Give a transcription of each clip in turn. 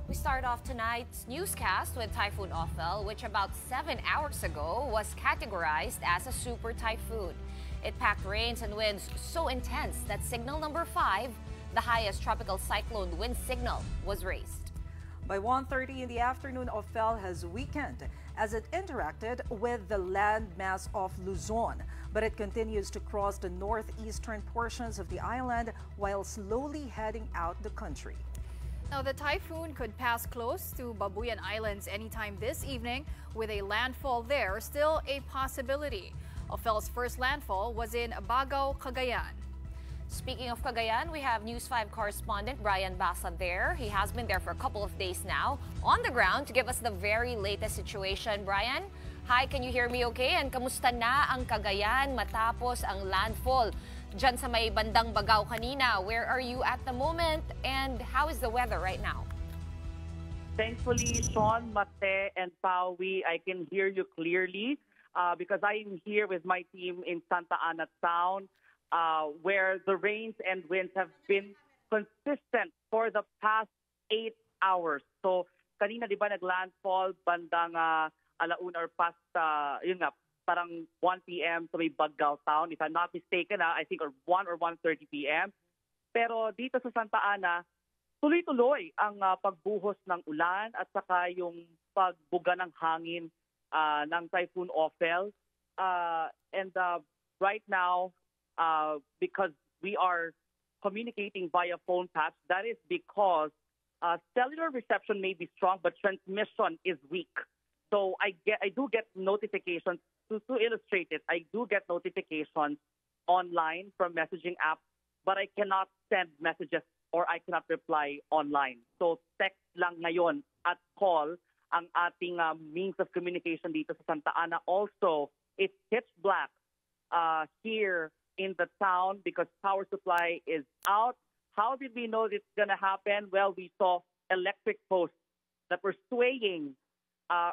We start off tonight's newscast with Typhoon Ophel, which about 7 hours ago was categorized as a super typhoon. It packed rains and winds so intense that signal number 5, the highest tropical cyclone wind signal, was raised. By 1:30 in the afternoon, Ophel has weakened as it interacted with the landmass of Luzon, but it continues to cross the northeastern portions of the island while slowly heading out the country. Now, the typhoon could pass close to Babuyan Islands anytime this evening, with a landfall there still a possibility. Ophel's first landfall was in Bagao, Cagayan. Speaking of Cagayan, we have News 5 correspondent Brian Basa there. He has been there for a couple of days now on the ground to give us the very latest situation. Brian, hi, can you hear me okay? And kamusta na ang Cagayan matapos ang landfall dyan sa may bandang Bagao kanina? Where are you at the moment and how is the weather right now? Thankfully, Sean, Mate, and Pawi, I can hear you clearly because I am here with my team in Santa Ana Town, where the rains and winds have been consistent for the past 8 hours. So, kanina, di ba, naglandfall bandang alauna or past, yun nga, parang 1 p.m. sa may Bagao Town. If I'm not mistaken, I think or 1 or 1:30 p.m. Pero dito sa Santa Ana, tuloy-tuloy ang pagbuhos ng ulan at saka yung pagbuga ng hangin ng Typhoon Ophel. And right now, because we are communicating via phone patch, that is because cellular reception may be strong, but transmission is weak. So I do get notifications. To illustrate it, I do get notifications online from messaging apps, but I cannot send messages or I cannot reply online. So text lang ngayon at call ang ating means of communication dito sa Santa Ana. Also, it's pitch black here in the town because power supply is out. How did we know it's going to happen? Well, we saw electric posts that were swaying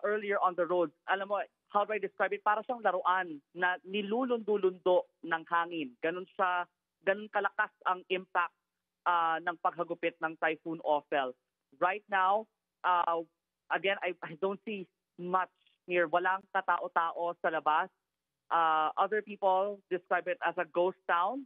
earlier on the road. Alam mo, how do I describe it? Para siyang laruan na nilulundo-lundo ng hangin. Ganun kalakas ang impact ng paghagupit ng Typhoon Ophel. Right now, again, I don't see much here. Walang katao-tao sa labas. Other people describe it as a ghost town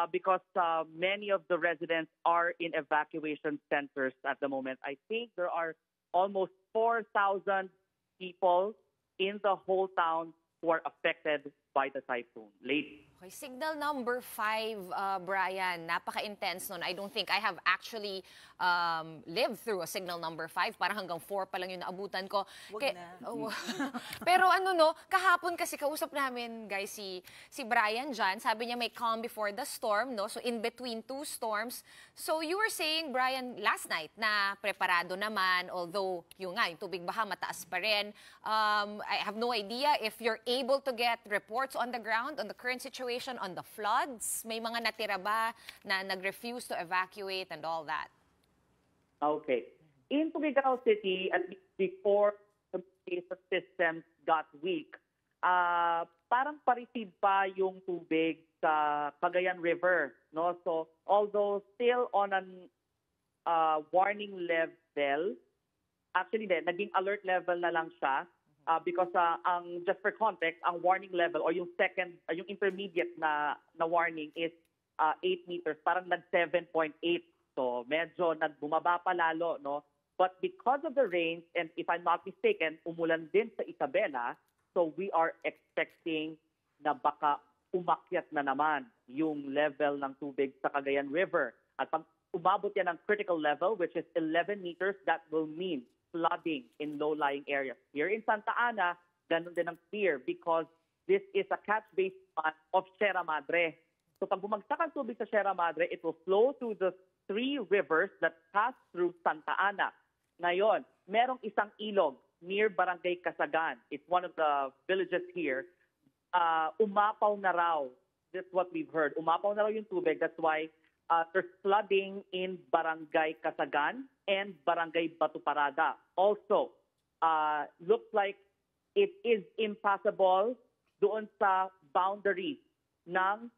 because many of the residents are in evacuation centers at the moment. I think there are almost 4,000 people in the whole town who are affected by the typhoon. Okay, signal number 5, Brian, napaka-intense nun. I don't think I have actually lived through a signal number 5. Parang hanggang 4 pa lang yung naabutan ko. Pero kahapon kasi kausap namin, guys, si Brian dyan. Sabi niya may calm before the storm, no? So in between 2 storms. So you were saying, Brian, last night na preparado naman, although yung tubig baha mataas pa rin. I have no idea if you're able to get reports on the ground on the current situation on the floods. May mga natira ba na nag-refuse to evacuate and all that? Okay. In Tugigaraw City, at least before the communication systems got weak, parang pa-receive pa yung tubig sa Cagayan River. No? So, although still on an warning level, actually naging alert level na lang siya. Because just for context, ang warning level or yung second, yung intermediate na warning is 8 meters, parang nag 7.8. So medyo nagbumaba pa lalo, no? But because of the rains, and if I'm not mistaken, umulan din sa Isabela, so we are expecting na baka umakyat na naman yung level ng tubig sa Cagayan River. At pag umabot yan ng critical level, which is 11 meters, that will mean flooding in low-lying areas. Here in Santa Ana, ganun din ang fear because this is a catch-based pond of Sierra Madre. So pag bumagsak ang tubig sa Sierra Madre, it will flow through the 3 rivers that pass through Santa Ana. Ngayon, merong isang ilog near Barangay Casagan. It's one of the villages here. Umapaw na raw. That's what we've heard. Umapaw na raw yung tubig. That's why there's flooding in Barangay Casagan and Barangay Batuparada. Also, looks like it is impassable doon sa boundary ng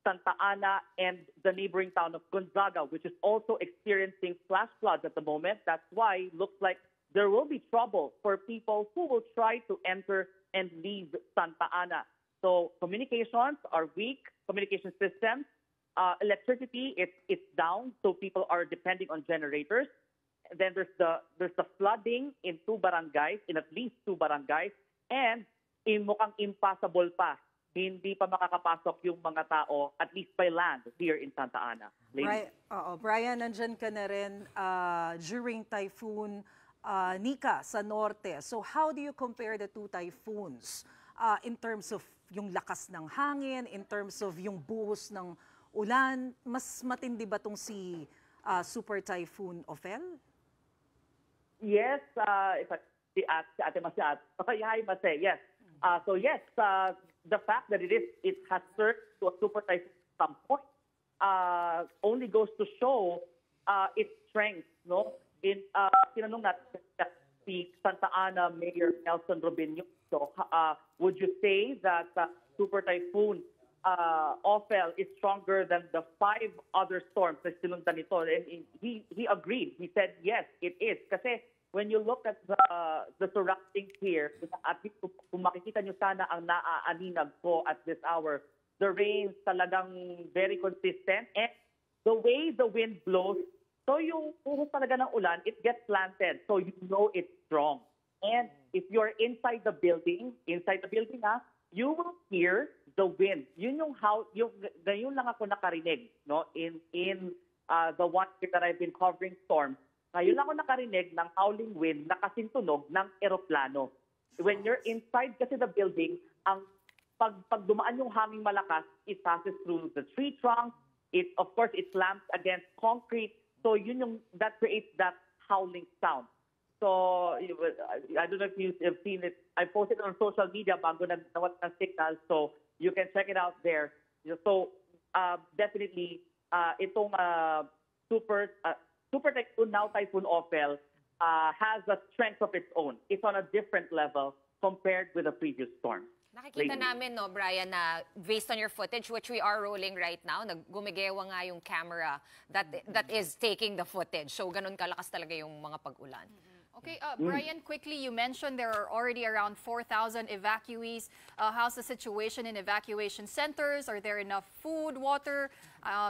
Santa Ana, and the neighboring town of Gonzaga, which is also experiencing flash floods at the moment. That's why it looks like there will be trouble for people who will try to enter and leave Santa Ana. So communications are weak, communication systems, electricity, it's down, so people are depending on generators. And then there's the flooding in at least two barangays, and mukhang impassable pa. Hindi pa makakapasok yung mga tao, at least by land, here in Santa Ana. Brian, nandyan ka na rin during Typhoon Nika sa norte. So how do you compare the two typhoons in terms of yung lakas ng hangin, in terms of yung buhos ng ulan? Mas matindi ba tong si Super Typhoon Ophel? Yes, if si Ate Masyad. Okay, hi, Mase. Yes. So yes, the fact that it has surged to a super typhoon at some point only goes to show its strength, no? Tinanong natin si Santa Ana Mayor Nelson Robinho. So, would you say that Super Typhoon Ophel is stronger than the 5 other storms na sinundan nito? And he agreed. He said, yes, it is. Kasi when you look at the surroundings here, at least kung makikita nyo sana ang naaaninag ko at this hour, the rains talagang very consistent. And the way the wind blows, so yung puhos talaga ng ulan, it gets slanted. So you know it's strong. And if you're inside the building you will hear the wind. Yun ngayon lang ako nakarinig, no? In the one year that I've been covering storms, ngayon lang ako nakarinig ng howling wind na kasing tunog ng eroplano. When you're inside kasi the building, pag dumaan yung hangin malakas, it passes through the tree trunks. Of course, it slams against concrete. So that creates that howling sound. So I don't know if you've seen it. I posted it on social media bago nawat ng signal, so you can check it out there. So definitely itong Super Typhoon, now Typhoon Ophel, has a strength of its own. It's on a different level compared with the previous storm. Nakikita namin, no, Brian, na based on your footage, which we are rolling right now, gumigewa nga yung camera that is taking the footage. So, ganun kalakas talaga yung mga pag-ulan. Okay, Brian, quickly, you mentioned there are already around 4,000 evacuees. How's the situation in evacuation centers? Are there enough food, water,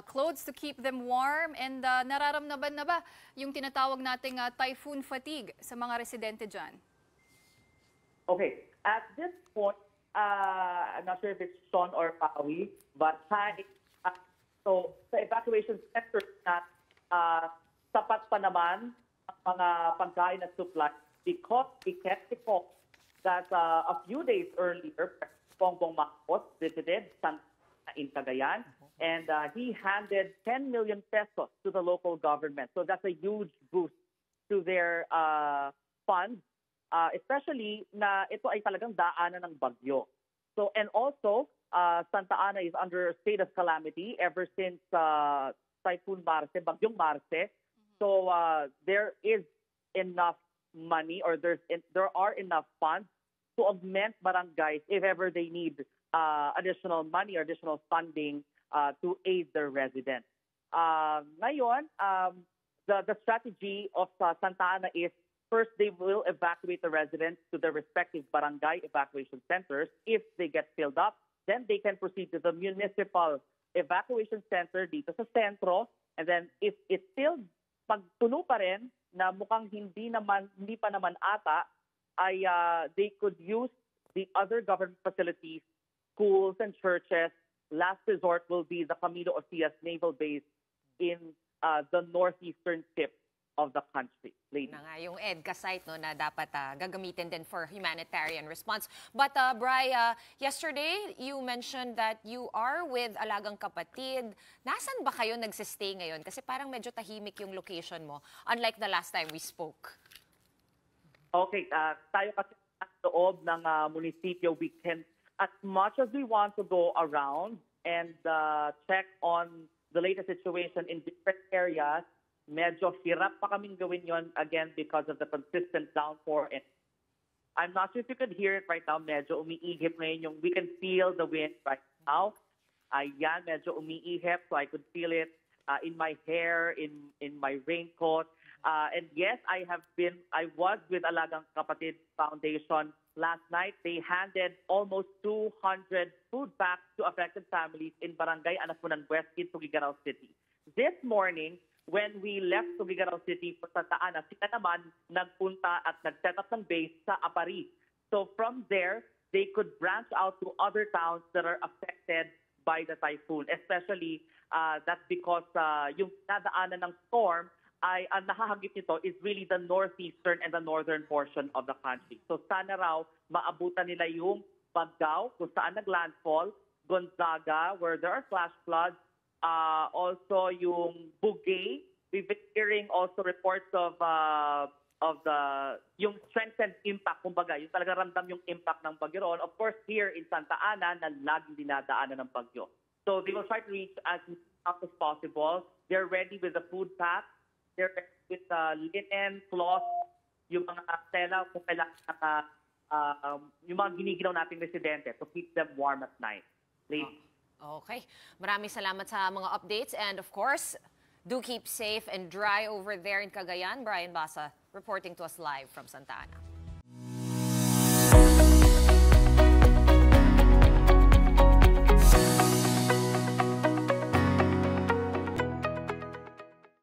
clothes to keep them warm? And nararamdaman na ba yung tinatawag nating typhoon fatigue sa mga residente dyan? Okay, at this point, I'm not sure if it's Sean or Pawi, but so sa evacuation centers na sapat pa naman ang mga pagkain at supply because we kept the call that a few days earlier, Bongbong Marcos visited Santa Ana in Cagayan, and he handed 10 million pesos to the local government. So that's a huge boost to their funds. Especially na ito ay talagang daanan ng bagyo. So, and also, Santa Ana is under a state of calamity ever since Typhoon Marce, Bagyong Marce. So, there is enough money or there are enough funds to augment barangays if ever they need additional money or additional funding to aid their residents. Ngayon, the strategy of Santa Ana is first, they will evacuate the residents to their respective barangay evacuation centers. If they get filled up, then they can proceed to the municipal evacuation center dito sa sentro. And then if it's still pagtuno pa rin na mukhang hindi pa naman ata, ay they could use the other government facilities, schools and churches. Last resort will be the Camilo Ocias Naval Base in the northeastern tip of the country. Na nga yung EDCA site, no, na dapat gagamitin din for humanitarian response. But Bri, yesterday you mentioned that you are with alagang kapatid. Nasaan ba kayo nagsistay ngayon? Kasi parang medyo tahimik yung location mo, unlike the last time we spoke. Okay, tayo kasi sa loob ng munisipyo, we can, as much as we want to go around and check on the latest situation in different areas, medyo hirap pa kaming gawin yon again because of the consistent downpour. And I'm not sure if you could hear it right now. Medyo umiigip ngayon we can feel the wind right now. Ayan, medyo umiihip, so I could feel it in my hair, in my raincoat. And yes, I was with Alagang Kapatid Foundation last night. They handed almost 200 food packs to affected families in Barangay Anapunan West in Tuguegarao City. This morning, when we left Tuguegarao City for Santa Ana, sila naman nagpunta at nag-set up ng base sa Apari. So from there, they could branch out to other towns that are affected by the typhoon. Especially, that's because yung nadaanan ng storm, ang nahahagip nito is really the northeastern and the northern portion of the country. So sana raw maabutan nila yung Bagao, kung saan naglandfall, Gonzaga, where there are flash floods, also yung Bugay. We've been hearing also reports of yung strengthened impact, kumbaga, yung talaga ramdam yung impact ng bagyo roon. Of course, here in Santa Ana, na laging dinadaanan ng bagyo. So they will try to reach as much as possible. They're ready with the food pack. They're ready with linen, cloth, yung mga tela kung kailangan yung mga giniginaw nating residente to keep them warm at night. Ladies. Okay. Maraming salamat sa mga updates. And of course, do keep safe and dry over there in Cagayan. Brian Basa reporting to us live from Santa Ana.